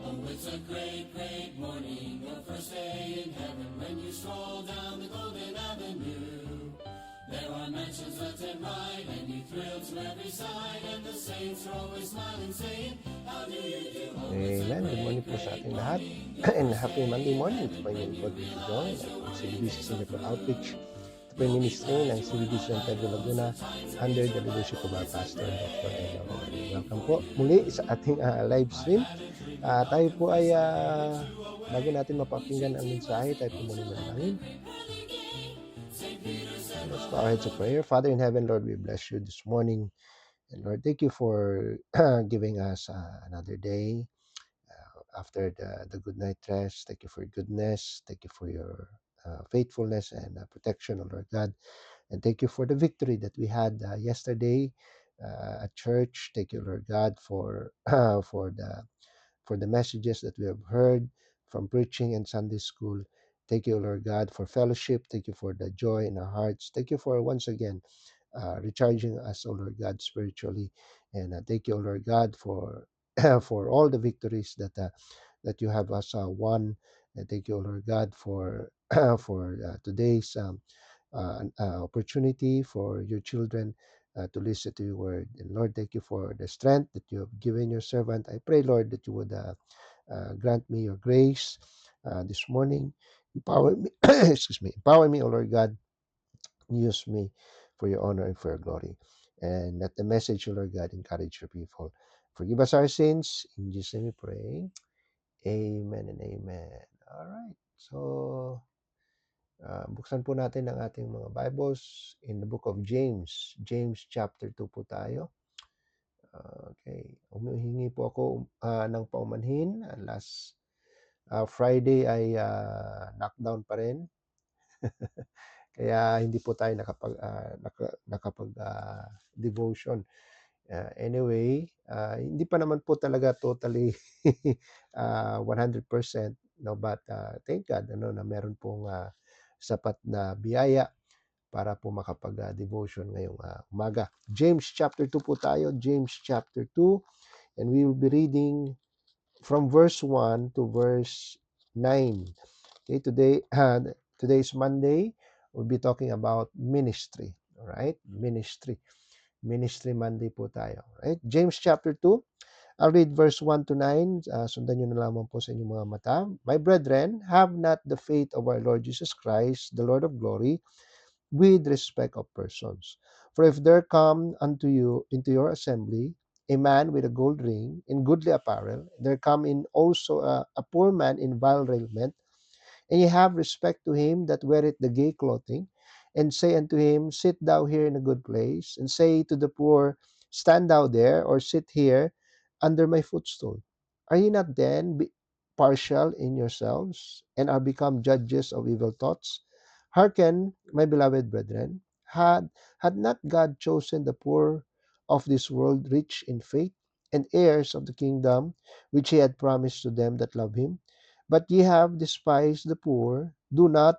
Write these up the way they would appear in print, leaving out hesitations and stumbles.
Oh, it's a great, great morning, your first day in heaven, when you stroll down the golden avenue. There are mansions left and right, and you thrill to every side, and the saints are always smiling, saying, how do you do? Oh, it's a Amen. Good morning great, po sa great ating lahat. morning, your And first happy Monday day in morning. Ito heaven, po when yung you lingkod, Brother Joy, ng realize you're ating working CBBC for Singapore Outreach. eternity. Ito po yung You'll be ministry glad ng you were CBB not San Pedro idle, Laguna sometimes to read under the your leadership of Bible, our it's a Pastor, Dr. Emma great Manalo. morning Welcome for po you. muli sa ating live I stream. had a dream about Tayo po ay, confessing a day or two bago away. natin Each mapakinggan ang 18 was mensahe, the tayo po muna angel of the manalangin. great pearly gate. St. Peter said, Let's well, bow our heads of hello. prayer. Father in heaven, Lord, we bless you this morning. And Lord, thank you for giving us another day. After the good night rest. Thank you for your goodness. Thank you for your faithfulness and protection, O Lord God. And thank you for the victory that we had yesterday at church. Thank you, Lord God, for for the messages that we have heard from preaching and Sunday school. Thank you, Lord God, for fellowship. Thank you for the joy in our hearts. Thank you for once again recharging us, O Lord God, spiritually. And thank you, O Lord God, for for all the victories that you have us won. And thank you, O Lord God, for for today's opportunity for your children to listen to your word. And Lord, thank you for the strength that you have given your servant. I pray, Lord, that you would grant me your grace this morning. Empower me, excuse me, empower me, O Lord God. Use me for your honor and for your glory. And let the message, O Lord God, encourage your people. Forgive us our sins. In Jesus' name we pray. Amen and amen. All right. So, buksan po natin ang ating mga Bibles in the book of James. James chapter 2 po tayo. Okay. Humihingi po ako ng paumanhin. Last Friday ay lockdown pa rin. Kaya hindi po tayo nakapag devotion. Anyway, hindi pa naman po talaga totally 100%, no, but thank God na meron pong sapat na biyaya para po makapag-devotion ngayong umaga. James chapter 2 po tayo, James chapter 2, and we will be reading from verse 1 to verse 9. Okay, today is Monday. We'll be talking about ministry. All right? Ministry. Ministry Monday po tayo. Right? James chapter 2. I'll read verse 1 to 9. Sundan nyo na lamang po sa inyong mga mata. My brethren, have not the faith of our Lord Jesus Christ, the Lord of glory, with respect of persons. For if there come unto you into your assembly a man with a gold ring in goodly apparel, there come in also a poor man in vile raiment, and ye have respect to him that weareth the gay clothing, and say unto him, sit thou here in a good place, and say to the poor, stand thou there, or sit here under my footstool. Are ye not then partial in yourselves, and are become judges of evil thoughts? Hearken, my beloved brethren, had not God chosen the poor of this world rich in faith, and heirs of the kingdom which he had promised to them that love him? But ye have despised the poor. Do not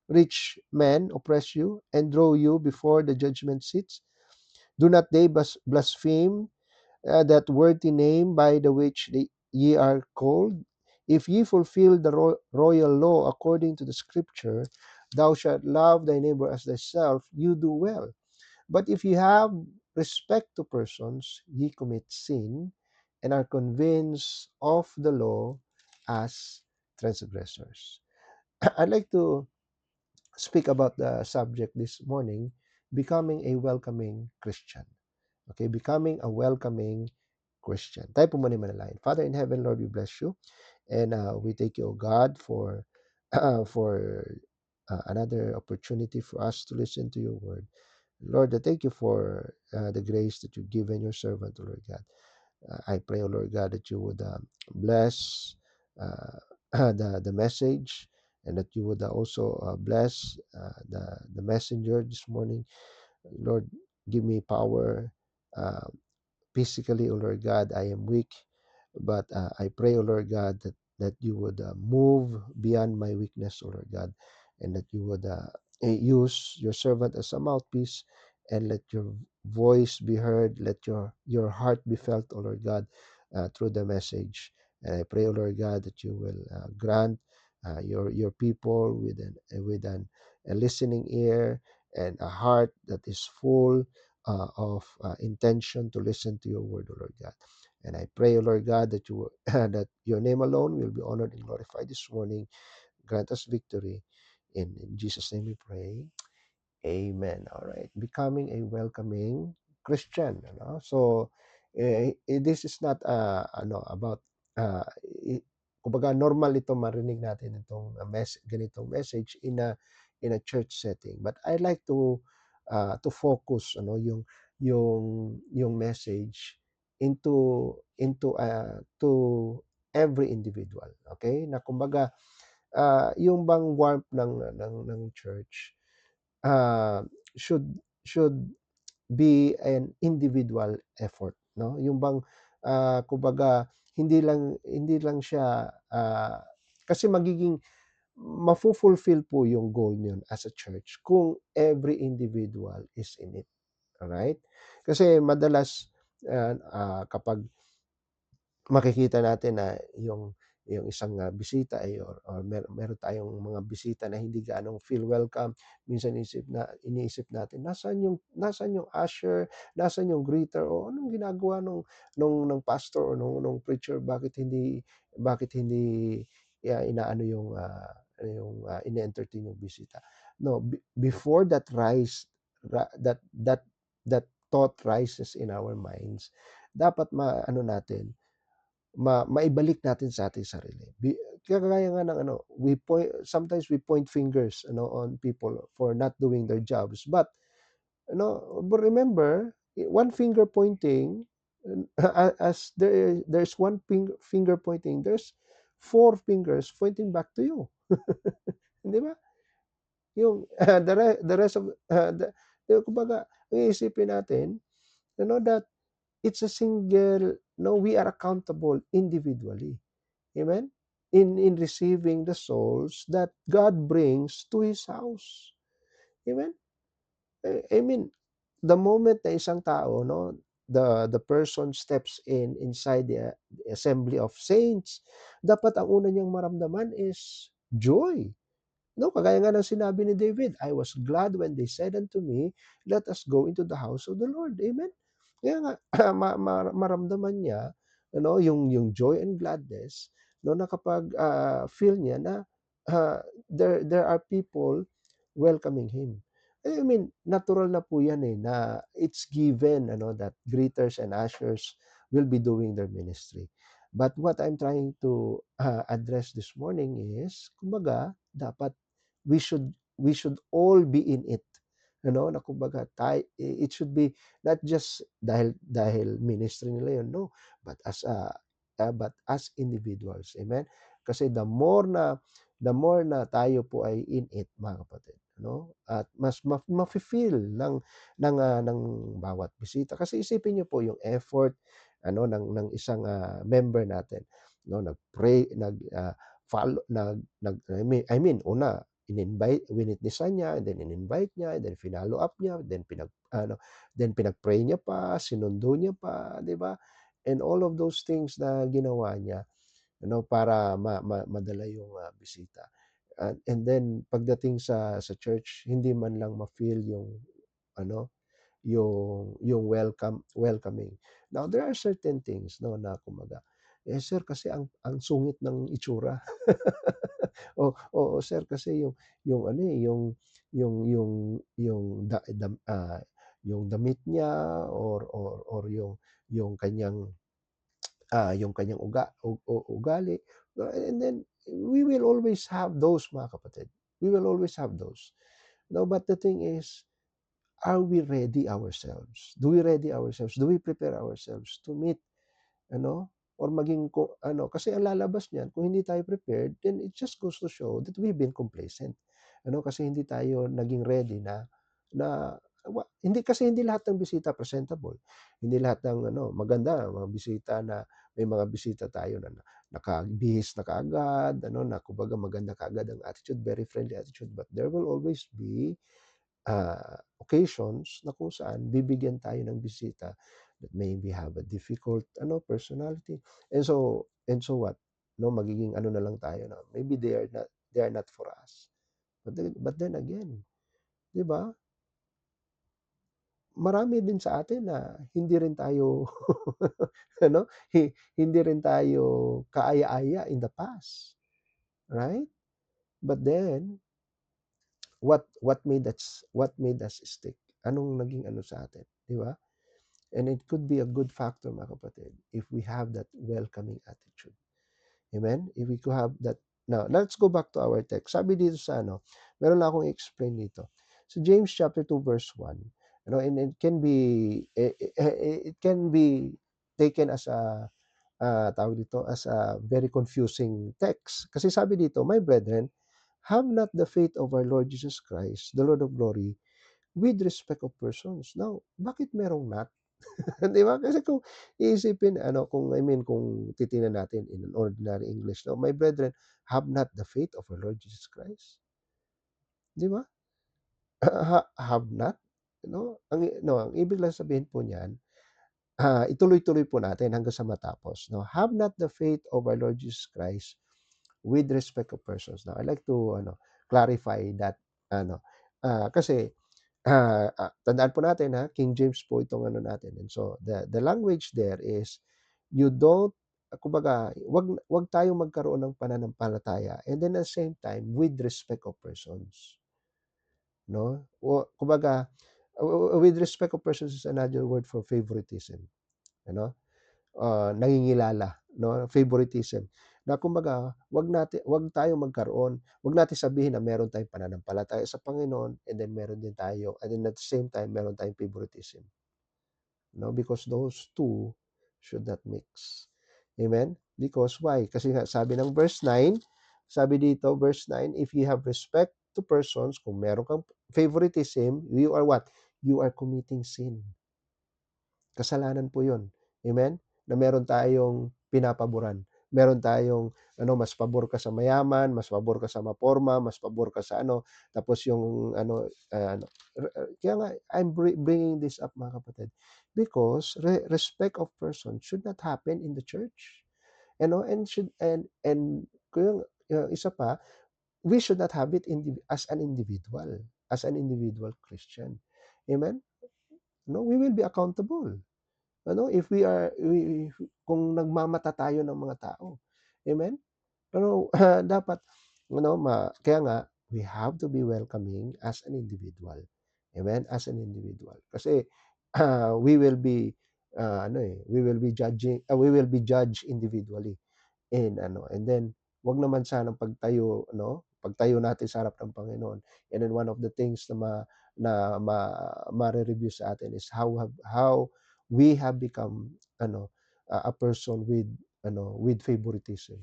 rich men oppress you and draw you before the judgment seats? Do not they blaspheme that worthy name by the which ye are called? If ye fulfill the royal law according to the scripture, thou shalt love thy neighbor as thyself, you do well. But if ye have respect to persons, ye commit sin and are convinced of the law as transgressors. I'd like to speak about the subject this morning, becoming a welcoming Christian. Okay, becoming a welcoming Christian. Tayo po muna manalangin. Father in heaven, Lord, we bless you. And we thank you, O God, for for another opportunity for us to listen to your word. Lord, I thank you for the grace that you've given your servant, O Lord God. I pray, O Lord God, that you would bless uh, the message, and that you would also bless the messenger this morning. Lord, give me power. Physically, O Lord God, I am weak, but I pray, O Lord God, that you would move beyond my weakness, O Lord God, and that you would use your servant as a mouthpiece, and let your voice be heard, let your heart be felt, O Lord God, through the message. And I pray, O Lord God, that you will grant your people with a listening ear and a heart that is full of intention to listen to your word, O Lord God. And I pray, O Lord God, that that your name alone will be honored and glorified this morning. Grant us victory. In Jesus' name we pray. Amen. All right. Becoming a welcoming Christian. Ano? So, this is not about, uh, i- kumbaga normal ito marinig natin itong ganitong message in a church setting. But I like to focus yung message to every individual. Okay? Na kumbaga yung bang warmth ng church uh, should should be an individual effort, no? Yung bang kumbaga hindi lang siya kasi magiging mafulfill po yung goal niyon as a church kung every individual is in it, alright? Kasi madalas kapag makikita natin na yung isang bisita ay or meron tayong mga bisita na hindi gaanong feel welcome. Minsan iniisip natin, nasaan yung usher, nasaan yung greeter, o anong ginagawa nung pastor o nung preacher, bakit hindi inaano ine-entertain yung bisita. No, before that thought rises in our minds, dapat maano natin, maibalik natin sa ating sarili. Kagaya nga ng sometimes we point fingers on people for not doing their jobs. But remember, one finger pointing, as there's one finger pointing, there's four fingers pointing back to you. Di ba? Yung the rest of kumbaga, iisipin natin, that it's a single, no, we are accountable individually. Amen? In receiving the souls that God brings to His house. Amen? I mean, the moment na isang tao, no, the person steps inside the assembly of saints, dapat ang una niyang maramdaman is joy. No, kagaya nga ng sinabi ni David, I was glad when they said unto me, let us go into the house of the Lord. Amen? Kaya nga, maramdaman niya, yung joy and gladness, no, na kapag feel niya na there are people welcoming him. I mean, natural na po yan na it's given, that greeters and ushers will be doing their ministry. But what I'm trying to address this morning is, kumbaga, dapat we should all be in it. Na kumbaga it should be not just dahil ministry nila yun, no, but as individuals. Amen? Kasi the more na tayo po ay in it, mga kapatid, at mas mafi-feel ng bawat bisita. Kasi isipin niyo po yung effort ng isang member natin, nag-pray, follow, I mean, una winitnessan niya, and then in-invite niya, and then finalo up niya, then pinag-pray niya pa, sinundo niya pa, 'di ba? And all of those things na ginawa niya, para madala yung bisita. And then pagdating sa church, hindi man lang ma-feel yung ano, yung welcoming. Now, there are certain things, no, na kumbaga, sir, kasi ang sungit ng itsura. Oo, sir, kasi yung ano, yung yung damit niya, or yung kanyang ugali. And then we will always have those, mga kapatid. We will always have those. No, but the thing is, are we ready ourselves? Do we ready ourselves? Do we prepare ourselves to meet, or maging kasi ang lalabas niyan kung hindi tayo prepared, then it just goes to show that we've been complacent. Kasi hindi tayo naging ready na hindi lahat ng bisita presentable. Hindi lahat ng maganda, mga bisita na may mga bisita tayo na nakabihis na kaagad, na kumbaga maganda kaagad ang attitude, very friendly attitude, but there will always be occasions na kung saan bibigyan tayo ng bisita that maybe have a difficult personality. And so what? No, magiging ano na lang tayo na maybe they are not for us. But then again, 'di ba? Marami din sa atin na hindi rin tayo ano, hindi rin tayo kaaya-aya in the past, right? But then what made us stick? Anong naging ano sa atin, 'di ba? And it could be a good factor mga kapatid if we have that welcoming attitude. Amen? If we could have that. Now, let's go back to our text. Sabi dito sa meron lang akong explain dito. So James chapter 2 verse 1, and it can be it can be taken as a tawag dito as a very confusing text. Kasi sabi dito, "My brethren, have not the faith of our Lord Jesus Christ, the Lord of glory, with respect of persons." Now, bakit merong not? 'Di ba? Kasi kung iisipin kung kung titingnan natin in an ordinary English, no, "My brethren, have not the faith of our Lord Jesus Christ." 'Di ba? Have not, ang ibig lang sabihin po niyan, ituloy-tuloy po natin hanggang sa matapos, no? "Have not the faith of our Lord Jesus Christ with respect of persons." Now, I like to clarify that ano, kasi tandaan po natin King James po itong natin, and so the language there is you don't kumbaga wag tayong magkaroon ng pananampalataya and then at the same time with respect of persons, 'no? Kumbaga with respect of persons is another word for favoritism, ano? Nangingilala, 'no, favoritism. Na kumbaga, wag natin sabihin na meron tayong pananampalataya sa Panginoon and then meron din tayo and then at the same time meron tayong favoritism, no? Because those two should not mix. Amen? Because why? Kasi nga sabi ng verse 9, sabi dito verse 9, "If you have respect to persons," kung meron kang favoritism, you are what? You are committing sin. Kasalanan po 'yun, amen? Na meron tayong pinapaboran. Meron tayong mas pabor ka sa mayaman, mas pabor ka sa maporma, mas pabor ka sa tapos yung kaya nga I'm bringing this up mga kapatid, because respect of person should not happen in the church, and should and kung isa pa, we should not have it as an individual Christian. Amen? No, we will be accountable. If kung nagmamata tayo ng mga tao. Amen? Pero dapat kaya nga we have to be welcoming as an individual. Amen? As an individual. Kasi we will be we will be judged individually. And then wag naman sanang pagtayo natin sa harap ng Panginoon. And then one of the things na mare-review sa atin is how we have become a person with favoritism,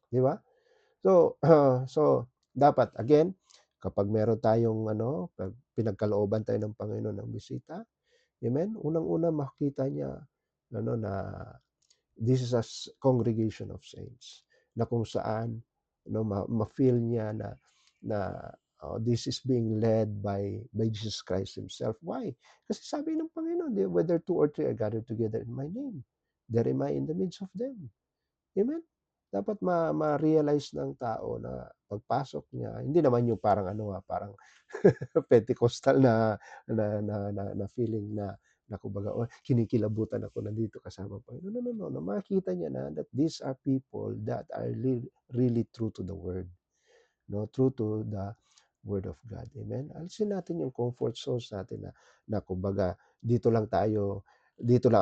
'di ba? So so dapat again, kapag meron tayong pag pinagkalooban tayo ng Panginoon ng bisita, amen, unang-una makita niya na this is a congregation of saints, na kung saan ma-feel niya na this is being led by Jesus Christ himself. Why? Kasi sabi ng Panginoon, whether two or three are gathered together in my name, there am I in the midst of them. Amen? Dapat ma-realize ng tao na pagpasok niya, hindi naman yung parang parang Pentecostal na feeling na kumbaga, "Oh, kinikilabutan ako, nandito kasama ang Panginoon." No, no, no, no. Makikita niya na that these are people that are really true to the word, no? True to the word of God. Amen? Alisin natin yung comfort zones natin na kumbaga dito lang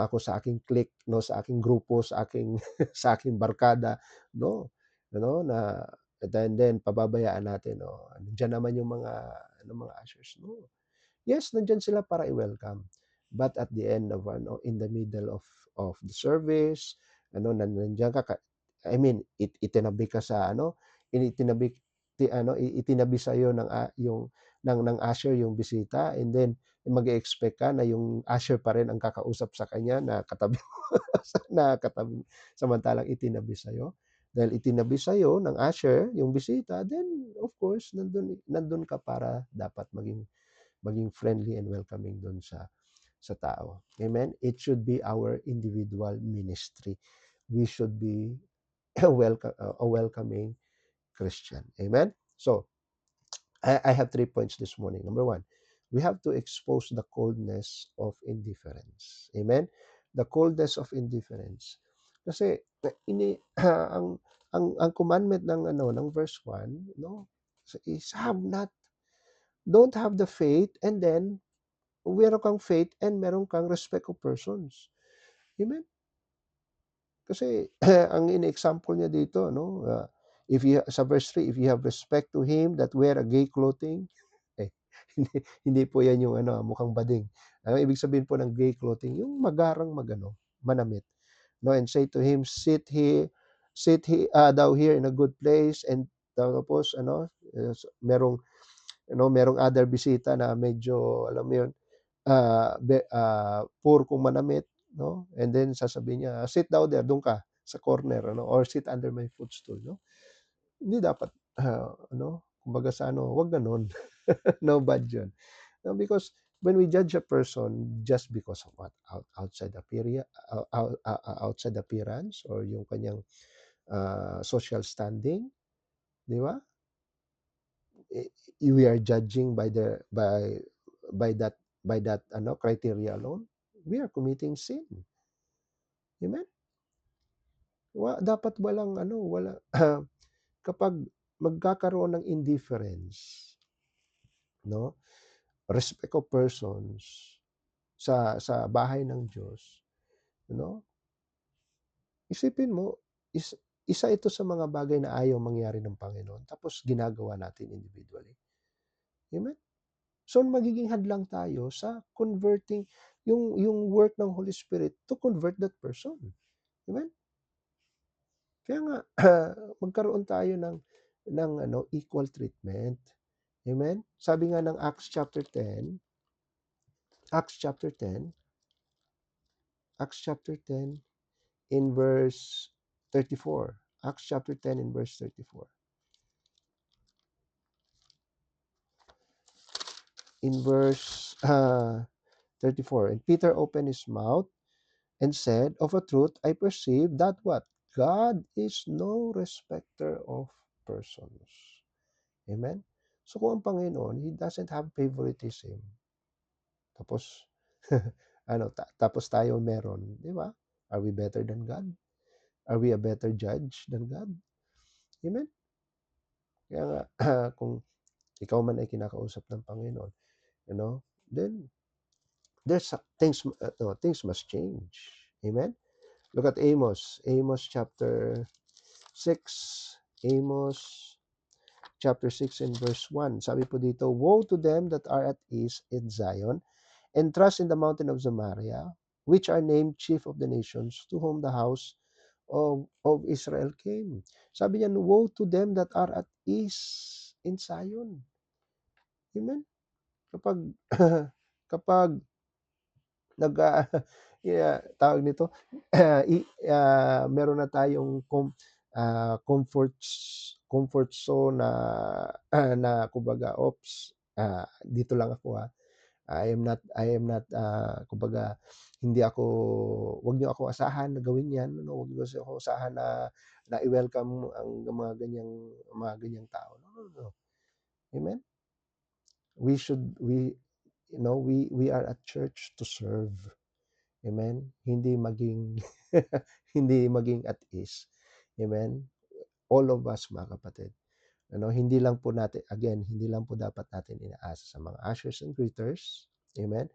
ako sa aking clique, no, sa aking grupo, sa aking sa aking barkada, no. Na and then pababayaan natin, nandiyan naman yung mga ushers, no. Yes, nandiyan sila para i-welcome. But at the end of in the middle of the service, nandiyan ka, I mean, itinabi ka sa itinabi itinabi sa iyo ng usher yung bisita, and then mag-e-expect ka na yung usher pa rin ang kakausap sa kanya na katabi na katabi, samantalang itinabi sa iyo. Dahil itinabi sa iyo ng usher yung bisita, then of course nandun ka para dapat maging friendly and welcoming doon sa tao. Amen? It should be our individual ministry. We should be a welcoming Christian. Amen? So, I have 3 points this morning. Number one, we have to expose the coldness of indifference. Amen? The coldness of indifference. Kasi ang commandment ng ng verse 1, no, is don't have the faith, and then meron kang faith and meron kang respect of persons. Amen? Kasi ang in-example niya dito, no, if you sa verse 3, if you have respect to him that wear a gay clothing, eh, hindi po 'yan yung mukhang bading. Ang ibig sabihin po ng gay clothing, yung magarang manamit. No, and say to him, thou here in a good place, and tapos merong other bisita na medyo, alam mo yun, poor kung manamit, no? And then sasabihin niya, "Sit down there, doon ka sa corner, or sit under my footstool," no? Hindi dapat, kumbaga sa 'wag gano'n. No, bad 'yun. No, because when we judge a person just because of what? Outside appearance, or yung kanyang, social standing, 'di ba? We are judging by that criteria alone, we are committing sin. Amen? Dapat wala kapag magkakaroon ng indifference, no? Respect of persons sa bahay ng Diyos, no? Isipin mo, isa ito sa mga bagay na ayaw mangyari ng Panginoon, tapos ginagawa natin individually. Amen? So magiging hadlang tayo sa converting yung work ng Holy Spirit to convert that person. Amen? Kaya nga magkaroon tayo ng equal treatment. Amen? Sabi nga ng Acts chapter 10, in verse 34. Acts chapter 10 in verse 34. In verse 34, and Peter opened his mouth and said, "Of a truth, I perceive that what? God is no respecter of persons." Amen? So kung ang Panginoon, He doesn't have favoritism, tapos, tapos tayo meron, di ba? Are we better than God? Are we a better judge than God? Amen? Kaya nga, kung ikaw man ay kinakausap ng Panginoon, then things must change. Amen? Look at Amos chapter 6. Amos chapter 6 and verse 1. Sabi po dito, "Woe to them that are at ease in Zion, and trust in the mountain of Samaria, which are named chief of the nations, to whom the house of Israel came." Sabi niya, "Woe to them that are at ease in Zion." Amen? Kapag kapag nag tawag nito, meron na tayong comfort zone na na kumbaga, "Oops, dito lang ako, I am not, kumbaga, hindi ako, 'wag niyo ako asahan na gawin 'yan, wag niyo kasi ako asahan na i-welcome ang mga ganyang tao." No, no, no. Amen? We should we are at church to serve. Amen? Hindi maging hindi maging at ease. Amen? All of us, mga kapatid. Hindi lang po dapat natin inaasa sa mga ushers and greeters. Amen?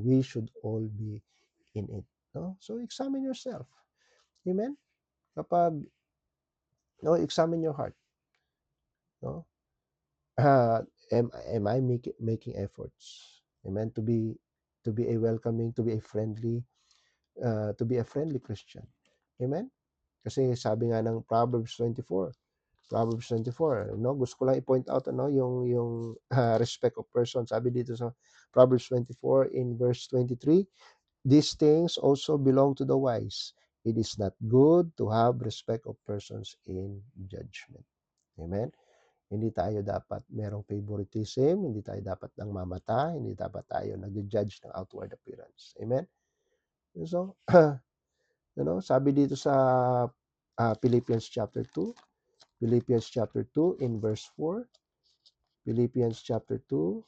We should all be in it. No? So examine yourself. Amen? Kapag, no, examine your heart. No? Uh, am I making efforts? Amen? To be a welcoming, to be a friendly Christian. Amen? Kasi sabi nga ng Proverbs 24, no, gusto ko lang i-point out yung respect of person. Sabi dito sa Proverbs 24 in verse 23, "These things also belong to the wise. It is not good to have respect of persons in judgment." Amen? Hindi tayo dapat merong favoritism, hindi tayo dapat nangmamata, hindi dapat tayo nagja-judge ng outward appearance. Amen? So, sabi dito sa Philippians chapter 2, Philippians chapter 2 in verse 4, Philippians chapter 2,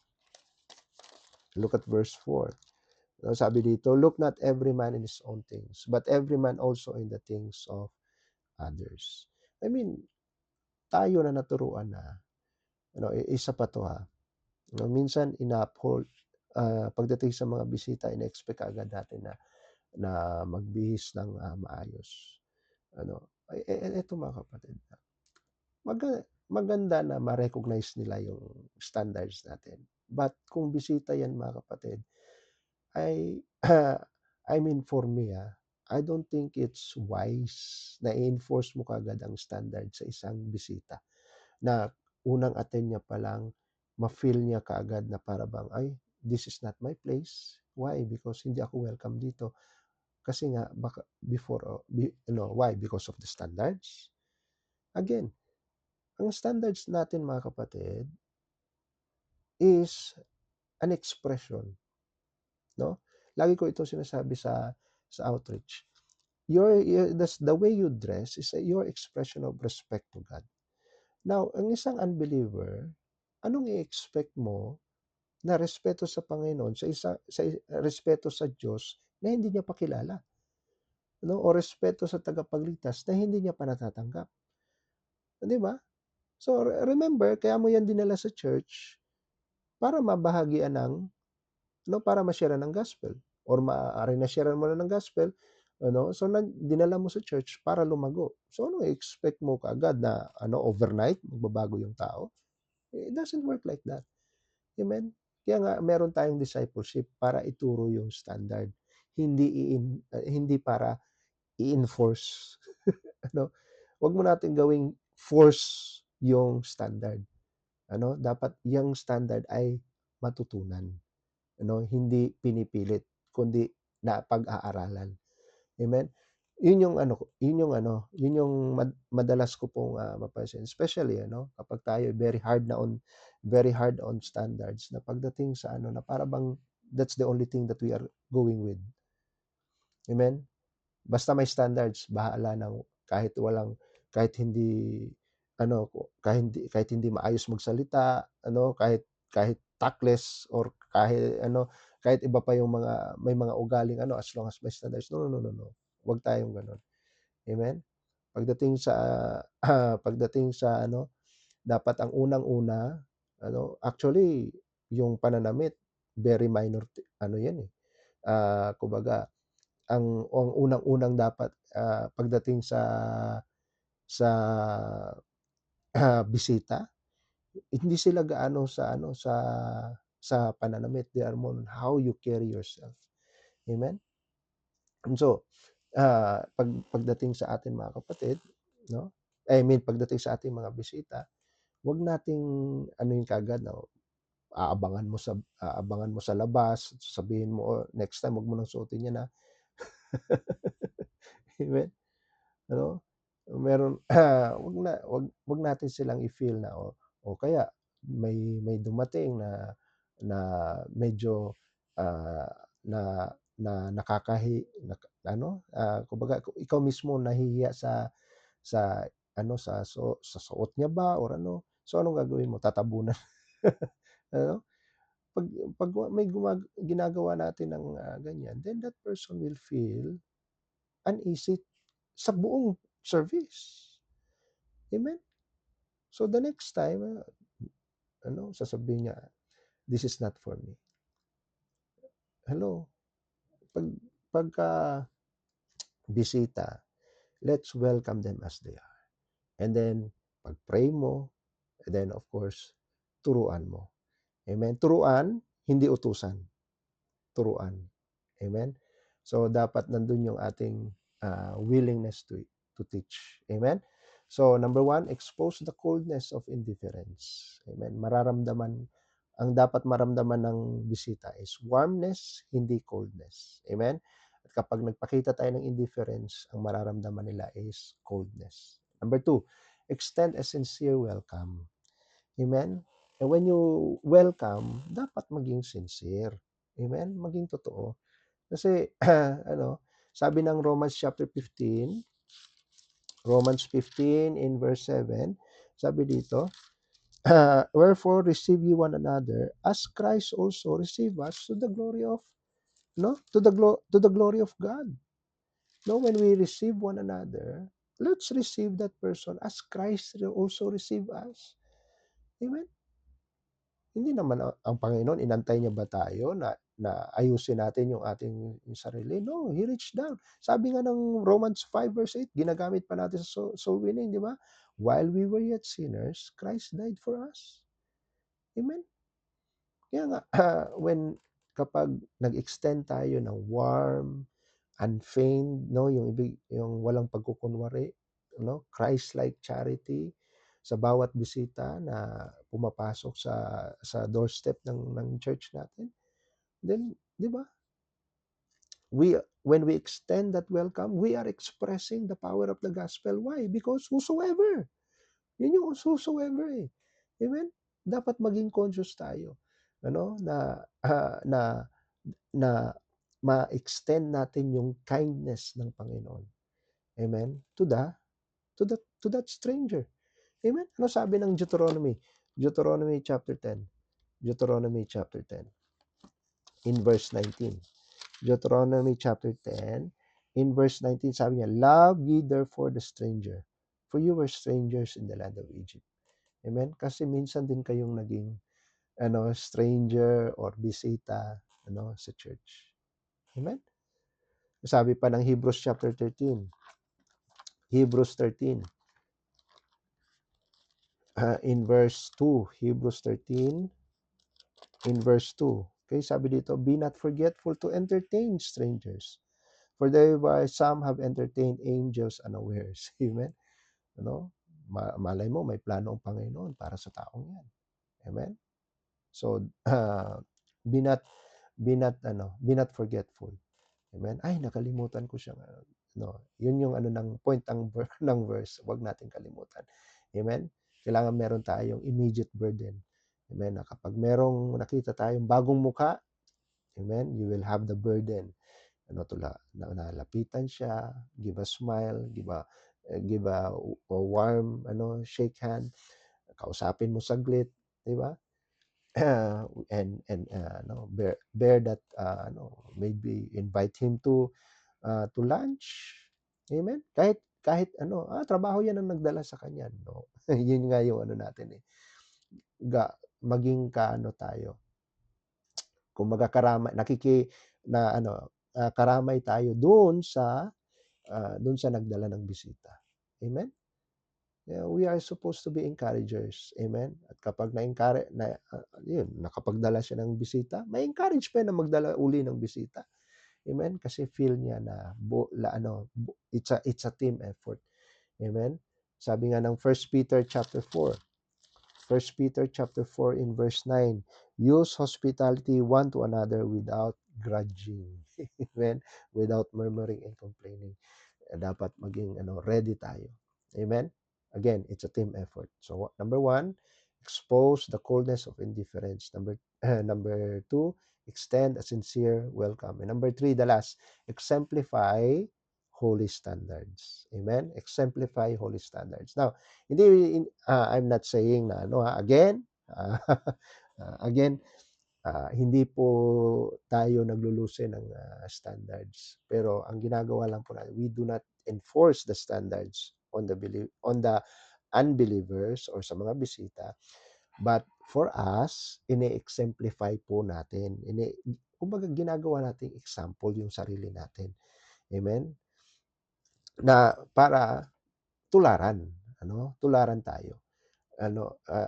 look at verse 4. Sabi dito, look not every man in his own things, but every man also in the things of others. I mean, tayo na naturuan na, isa pa to ha. Minsan ina-uphold, pagdating sa mga bisita, ina-expect agad natin na magbihis ng maayos. Eto mga kapatid, maganda na ma-recognize nila yung standards natin. But kung bisita yan mga kapatid, I I mean for me, I don't think it's wise na i-enforce mo kaagad ang standard sa isang bisita, na unang attend niya pa lang ma-feel niya kaagad na para bang, "Ay, this is not my place." Why? Because hindi ako welcome dito. Kasi nga baka before, why? Because of the standards? Again, ang standards natin mga kapatid is an expression, 'no? Lagi ko itong sinasabi sa outreach. That's the way you dress is your expression of respect to God. Now, ang isang unbeliever, anong i-expect mo na respeto sa Panginoon, respeto sa Diyos na hindi niya pa kilala, o respeto sa tagapagligtas na hindi niya pa natatanggap, 'di ba? So, remember, kaya mo yan dinala sa church para mabahagian para ma-share ng gospel, or maaari na-share mo na ng gospel, so dinala mo sa church para lumago. So, ano i-expect mo kaagad na overnight magbabago yung tao? It doesn't work like that. Amen? Kaya nga meron tayong discipleship para ituro yung standard. Hindi para i-enforce. Ano? Wag mo natin gawing force yung standard. Dapat yung standard ay matutunan. Hindi pinipilit, kundi napag-aaralan. Amen? Yun yung madalas ko pong mapansin, especially kapag tayo very hard on standards, na pagdating sa na para bang that's the only thing that we are going with. Amen? Basta may standards, bahala na, kahit hindi kahit hindi maayos magsalita, kahit tactless, or kahit iba pa yung may mga ugaling as long as may standards. No, no, no, no, no. Huwag tayong gano'n. Amen? Pagdating sa pagdating sa dapat ang unang-una, actually yung pananamit, very minor, yan kumbaga, ang unang-unang dapat, pagdating sa bisita, hindi sila gaano sa pananamit, they are more on how you carry yourself. Amen? And so, pagdating sa atin mga kapatid, pagdating sa ating mga bisita, wag nating anuhin kaagad, aabangan mo sa labas, sabihin mo, "Oh, next time wag mo nang suotin yan, ha." Amen? Ano, meron wag natin silang i-feel na, o kaya may dumating na medyo, ah, na kumbaga ikaw mismo nahihiya sa sa suot niya ba, or so anong gagawin mo, tatabunan? Ano, pag pag may ginagawa natin ng ganyan, then that person will feel uneasy sa buong service. Amen? So the next time, sasabihin niya, "This is not for me." Hello, pag pagka bisita, let's welcome them as they are. And then pag-pray mo, and then of course, turuan mo. Amen? Turuan, hindi utusan. Turuan. Amen? So dapat nandun yung ating willingness to teach. Amen? So number 1, expose the coldness of indifference. Amen? Ang dapat maramdaman ng bisita is warmness, hindi coldness. Amen? At kapag nagpakita tayo ng indifference, ang mararamdaman nila is coldness. Number 2, extend a sincere welcome. Amen? And when you welcome, dapat maging sincere. Amen? Maging totoo. Kasi, sabi ng Romans 15 in verse 7, sabi dito, wherefore receive ye one another as Christ also received us to the glory of, to the glory of God. No, when we receive one another, let's receive that person as Christ also received us. Amen? Hindi naman ang Panginoon, inantay niya ba tayo na ayusin natin yung ating yung sarili? No, He reached down. Sabi nga ng Romans 5 verse 8, ginagamit pa natin sa soul winning, di ba? While we were yet sinners, Christ died for us. Amen? Kaya nga, kapag nag-extend tayo ng warm, unfeigned, no, yung walang pagkukunwari, Christ-like charity sa bawat bisita na pumapasok sa doorstep ng church natin, then, di ba? When we extend that welcome, we are expressing the power of the gospel. Why? Because whosoever. Yun yung whosoever eh. Amen? Dapat maging conscious tayo. Na na ma-extend natin yung kindness ng Panginoon. Amen? To that stranger. Amen? Ano sabi ng Deuteronomy? Deuteronomy chapter 10. Deuteronomy chapter 10 in verse 19. Deuteronomy chapter 10 in verse 19, sabi niya, love ye therefore the stranger, for you were strangers in the land of Egypt. Amen? Kasi minsan din kayong naging stranger or bisita sa church. Amen? Sabi pa ng Hebrews chapter 13. Hebrews 13 in verse 2. Hebrews 13 in verse 2. Okay, sabi dito, be not forgetful to entertain strangers, for thereby some have entertained angels unawares. Amen? Malay mo, may plano ang Panginoon para sa taong yan. Amen? So, be not, be not forgetful. Amen? Ay, nakalimutan ko siyang, yun yung ng point ng verse. Huwag natin kalimutan. Amen? Kailangan meron tayong immediate burden. Amen? Na kapag merong nakita tayong bagong muka, amen, you will have the burden. Nalapitan siya, give a smile, give a warm, shake hand, kausapin mo saglit, di ba? Bear that, maybe invite him to lunch. Amen? Kahit trabaho yan ang nagdala sa kanya, no? Yun nga yung natin eh. Maging tayo. Kumbaga karamay tayo doon sa nagdala ng bisita. Amen? Yeah, we are supposed to be encouragers. Amen? At kapag nakapagdala siya ng bisita, may encourage pa na magdala uli ng bisita. Amen? Kasi feel niya na it's a team effort. Amen? Sabi nga ng 1 Peter chapter 4. 1 Peter chapter 4 in verse 9. Use hospitality one to another without grudging. Amen? Without murmuring and complaining. Dapat maging ready tayo. Amen? Again, it's a team effort. So number 1, expose the coldness of indifference. Number 2, extend a sincere welcome. And number 3, the last, exemplify holy standards. Amen? Exemplify holy standards. Now, I'm not saying na again, again, hindi po tayo naglulusin ng standards. Pero ang ginagawa lang po natin, we do not enforce the standards on the unbelievers or sa mga bisita. But for us, ini-exemplify po natin. Kumbaga ginagawa nating example yung sarili natin. Amen? Na para tularan. Tularan tayo.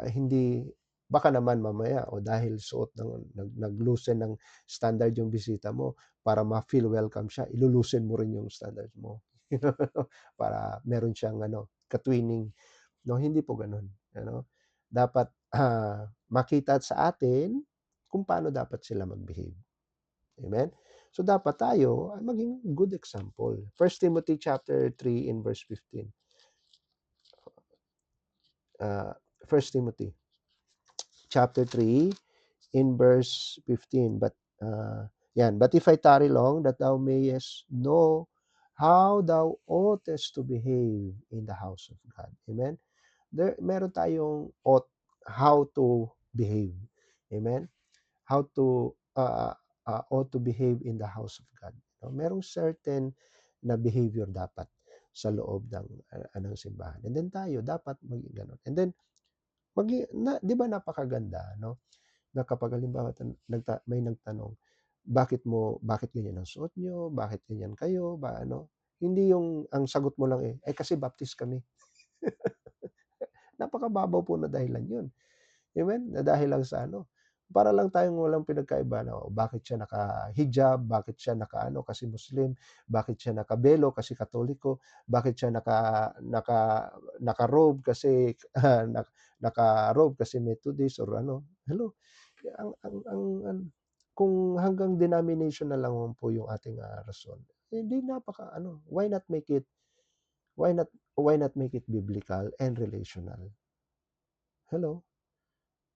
Hindi baka naman mamaya dahil suot naglusen ng standard yung bisita mo para ma-feel welcome siya, ilulusen mo rin yung standards mo. Para meron siyang katwining. Hindi po ganoon. Dapat makita sa atin kung paano dapat sila mag-behave. Amen? So dapat tayo ay maging good example. 1 Timothy chapter 3 in verse 15. 1 Timothy chapter 3 in verse 15. But if I tarry long, that thou mayest know how thou oughtest to behave in the house of God. Amen? Meron tayong how to behave. Amen? How to ought to behave in the house of God. No? Merong certain na behavior dapat sa loob ng simbahan. And then tayo dapat maging ganun. And then di ba napakaganda, no? Na kapag halimbawa may nagtanong, bakit ganyan ang suot nyo? Bakit ganyan kayo? Hindi yung ang sagot mo lang kasi baptist kami. Napakababaw po na dahilan yun. Amen? Na dahil lang sa para lang tayong walang pinagkaiba na bakit siya naka-hijab, bakit siya naka kasi Muslim, bakit siya naka-belo kasi Katoliko, bakit siya naka-robe kasi naka-robe kasi Methodist or Hello. Kung hanggang denomination na lang po yung ating rason, hindi why not make it biblical and relational? Hello.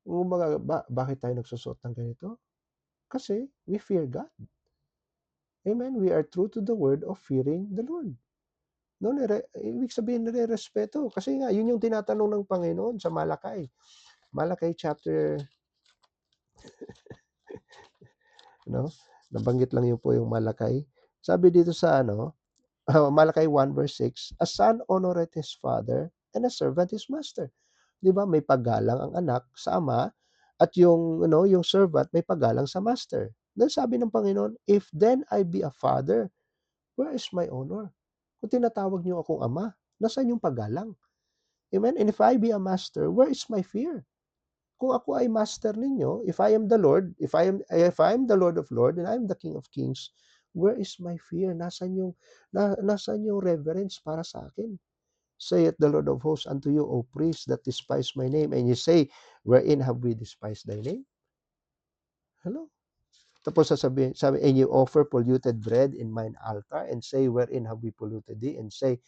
Kumbaga, bakit tayo nagsusuot ng ganito? Kasi we fear God. Amen? We are true to the word of fearing the Lord. No, ibig sabihin nire-respeto. Kasi nga, yun yung tinatanong ng Panginoon sa Malakay. Malakay chapter, nabanggit lang yun po yung Malakay. Sabi dito sa Malakay 1 verse 6, a son honoreth his father and a servant his master. 'Di ba? May paggalang ang anak sa ama at yung servant may paggalang sa master. Then sabi ng Panginoon, if then I be a father, where is my honor? Kung tinatawag niyo akong ama, nasaan yung paggalang? Amen? And if I be a master, where is my fear? Kung ako ay master ninyo, if I am the Lord, if I am the Lord of Lords and I am the King of Kings, where is my fear? Nasaan yung reverence para sa akin? Saith the Lord of hosts unto you, O priests that despise my name, and you say, wherein have we despised thy name? Hello? Tapos sabi, and you offer polluted bread in mine altar, and say, wherein have we polluted thee? And say,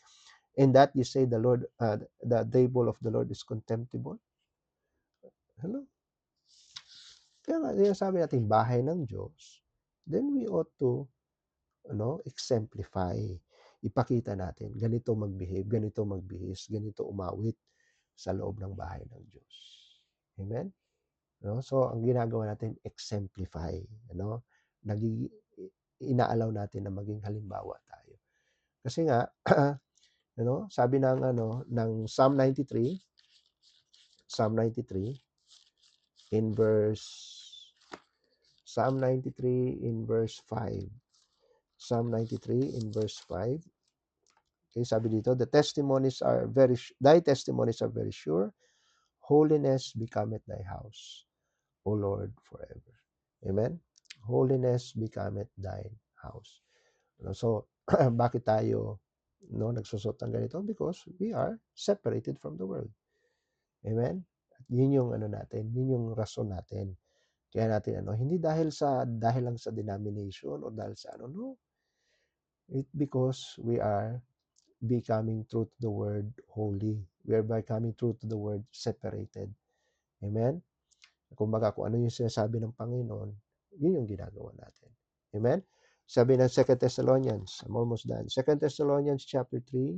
in that you say the table of the Lord is contemptible. Hello? Kaya nga, sabi natin, bahay ng Diyos, then we ought to, exemplify. Ipakita natin, ganito magbehave, ganito magbihis, ganito umawit sa loob ng bahay ng Diyos. Amen? So, ang ginagawa natin, exemplify. Inaalaw natin na maging halimbawa tayo. Kasi nga, sabi ng Psalm 93 in verse Psalm 93 in verse 5. Psalm 93 in verse 5. Okay, sabi dito, thy testimonies are very sure. Holiness becometh thy house, O Lord, forever. Amen? Holiness becometh thine house. So, bakit tayo nagsusot ng ganito? Because we are separated from the world. Amen? At yun yung natin, yun yung rason natin. Kaya natin hindi dahil lang sa denomination o dahil sa no. Because we are becoming true to the word holy. We are becoming true to the word separated. Amen? Kumbaga, kung ano yung sinasabi ng Panginoon, yun yung ginagawa natin. Amen? Sabi ng 2 Thessalonians, I'm almost done. 2 Thessalonians chapter 3.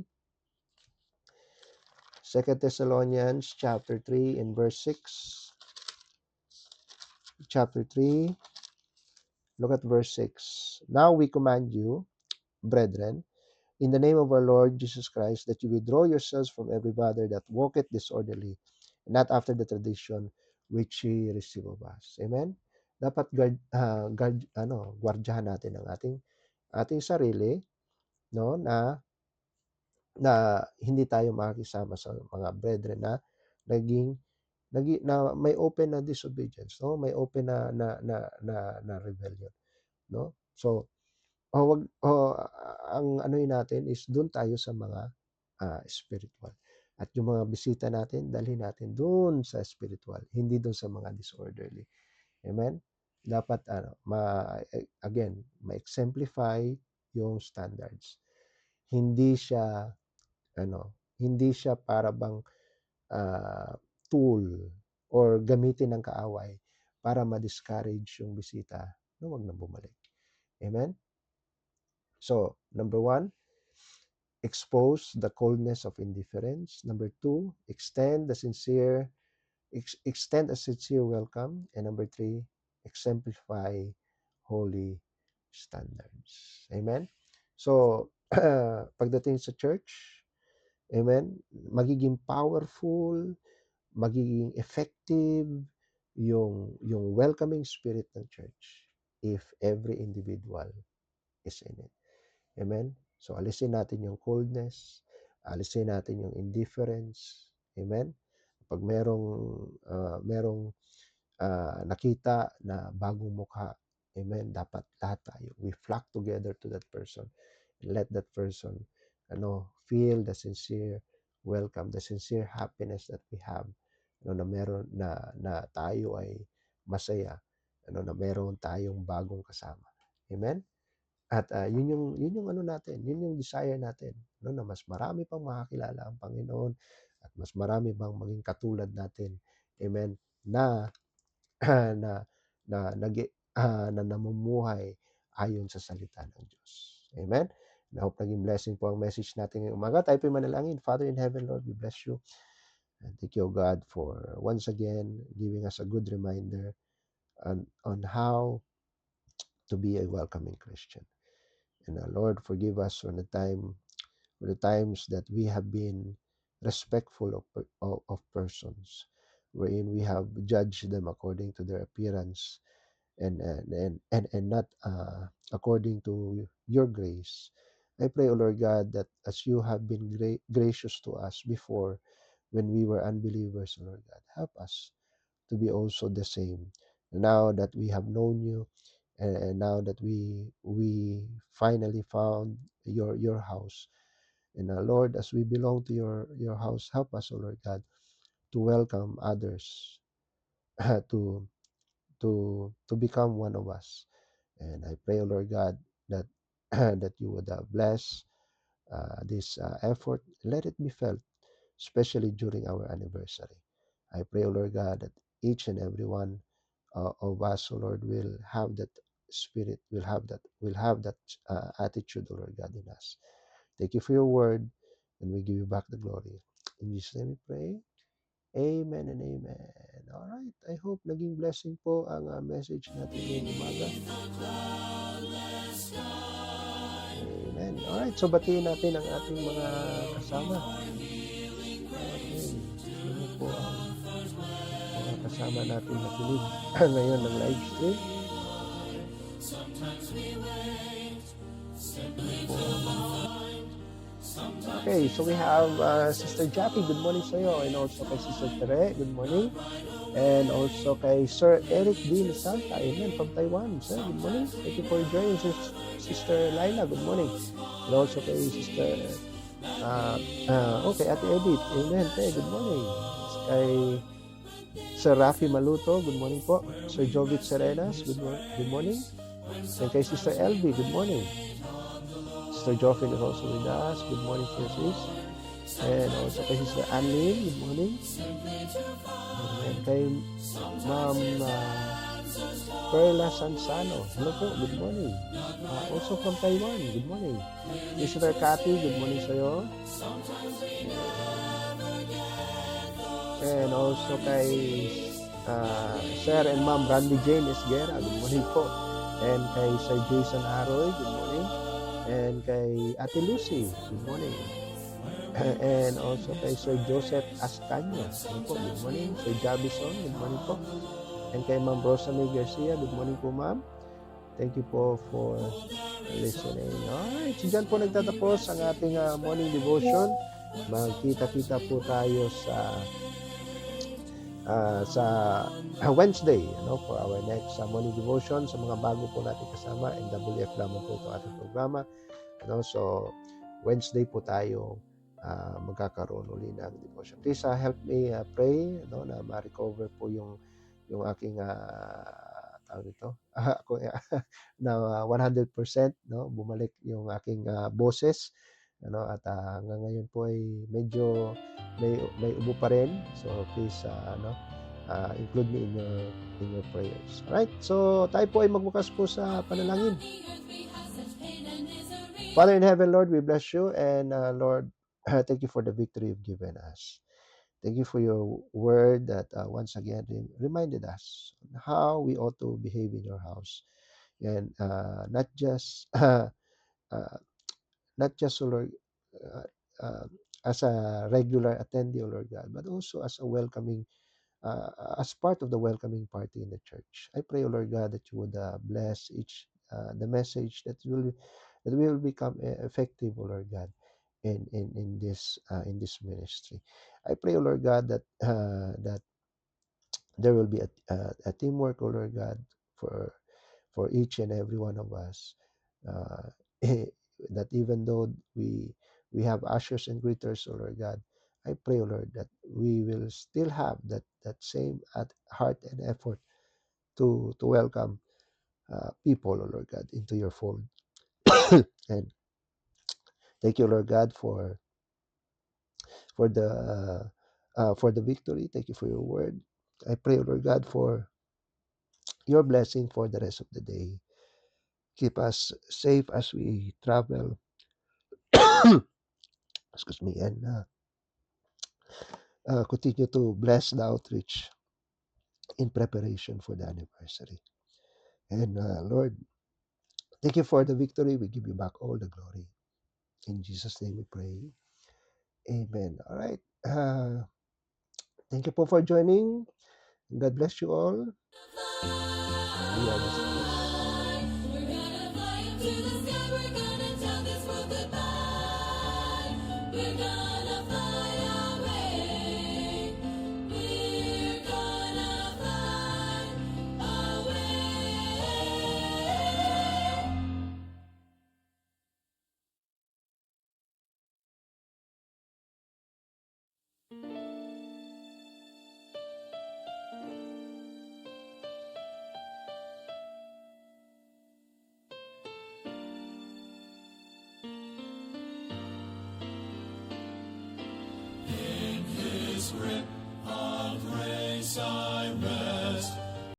2 Thessalonians chapter 3 in verse 6. Chapter 3, look at verse 6. Now we command you, brethren, in the name of our Lord Jesus Christ, that you withdraw yourselves from every brother that walketh disorderly, not after the tradition which ye receive of us. Amen? Dapat gwardyahan natin ang ating sarili, na hindi tayo makakisama sa mga brethren na na may open na disobedience, may open na rebellion, So, ang natin is doon tayo sa mga spiritual. At yung mga bisita natin, dalhin natin doon sa spiritual, hindi doon sa mga disorderly. Amen? Dapat, again, ma-exemplify yung standards. Hindi siya, hindi siya para bang tool or gamitin ng kaaway para ma-discourage yung bisita, no, wag na bumalik. Amen? So, number 1, expose the coldness of indifference. Number 2, extend a sincere welcome. And number 3, exemplify holy standards. Amen? So, pagdating sa church, amen, magiging powerful, magiging effective yung welcoming spirit ng church if every individual is in it. Amen? So, alisin natin yung coldness, alisin natin yung indifference. Amen? Pag merong nakita na bagong mukha, amen, dapat lahat tayo, we flock together to that person. Let that person feel the sincere welcome, the sincere happiness that we have, na meron na tayo ay masaya, na meron tayong bagong kasama. Amen? At yun yung natin, yun yung desire natin, na mas marami pang makakilala ang Panginoon at mas marami pang maging katulad natin. Amen? Na na na na namumuhay ayon sa salita ng Diyos. Amen? And I hope naging blessing po ang message natin ngayong umaga. Tayo po manalangin. Father in heaven, Lord, we bless you. And thank you, God, for once again giving us a good reminder on how to be a welcoming Christian. And Lord, forgive us for the times that we have been respectful of persons, wherein we have judged them according to their appearance and not according to your grace. I pray, O Lord God, that as you have been gracious to us before when we were unbelievers, O Lord God, help us to be also the same. Now that we have known you, and now that we finally found your house, and Lord, as we belong to your house, help us, O Lord God, to welcome others to to become one of us. And I pray, O Lord God, that that you would bless this effort. Let it be felt, especially during our anniversary. I pray, O Lord God, that each and every one of us, O Lord, will have that spirit, will have that attitude, O Lord God, in us. Thank you for your word, and we give you back the glory. In Jesus' name we pray. Amen and amen. Alright, I hope naging blessing po ang message natin ngayong umaga. Amen. Alright, so batiin natin ang ating mga kasama. Okay, sino po ang mga kasama natin nakinig ngayon ng live stream? Okay, so we have Sister Jackie, good morning sa iyo, and also kay Sister Tere, good morning. And also kay Sir Eric D. Santa, amen, from Taiwan. Sir, good morning. Thank you for joining, Sister Laila, good morning. And also kay Sister, okay, Ate Edith, amen, good morning. Kay Sir Rafi Maluto, good morning po. Sir Jovit Serenas, good morning. And kay Sister Elvie, good morning. Sister Joffin is also with us. Good morning, sis. And also kay Sister Anlene, good morning. And kay Ma'am Perla Sansano, hello po, good morning. Also from Taiwan, good morning. Sister Cathy, good morning sa iyo. And also kay Sir and Ma'am Randy Jane Esguera, good morning po. And kay Sir Jason Aroy, good morning. And kay Ate Lucy, good morning. And also kay Sir Joseph Ascaño, good morning. Sir Jabison, good morning po. And kay Ma'am Rosamie Garcia, good morning po, ma'am. Thank you po for listening. Alright, so dyan po nagtatapos ang ating morning devotion. Magkita-kita po tayo sa Wednesday, for our next morning devotion. Sa mga bago po natin kasama, NWF lamang po ito ating programa. So Wednesday po tayo magkakaroon uli ng devotion. Please help me pray na ma-recover po yung aking tawag ito na 100%, bumalik yung aking boses, at hanggang ngayon po ay medyo may ubo pa rin. So please include me in your prayers. Alright? So, tayo po ay magbukas po sa panalangin. Father in heaven, Lord, we bless you, and Lord, thank you for the victory you've given us. Thank you for your word that once again reminded us how we ought to behave in your house, and uh, not just, oh Lord, uh, uh, as a regular attendee, oh Lord God, but also as a welcoming, as part of the welcoming party in the church. I pray, oh Lord God, that you would bless each the message that will become effective, oh Lord God, in this ministry. I pray, oh Lord God, that there will be a teamwork, oh Lord God, for for each and every one of us. Uh, that even though we have ushers and greeters, oh Lord God, I pray, oh Lord, that we will still have that same at heart and effort to welcome people, oh Lord God, into your fold. And thank you, Lord God, for for the victory. Thank you for your word. I pray, oh Lord God, for your blessing for the rest of the day. Keep us safe as we travel. Excuse me, and continue to bless the outreach in preparation for the anniversary. And Lord, thank you for the victory. We give you back all the glory. In Jesus' name we pray. Amen. All right. Thank you po for joining. God bless you all. We are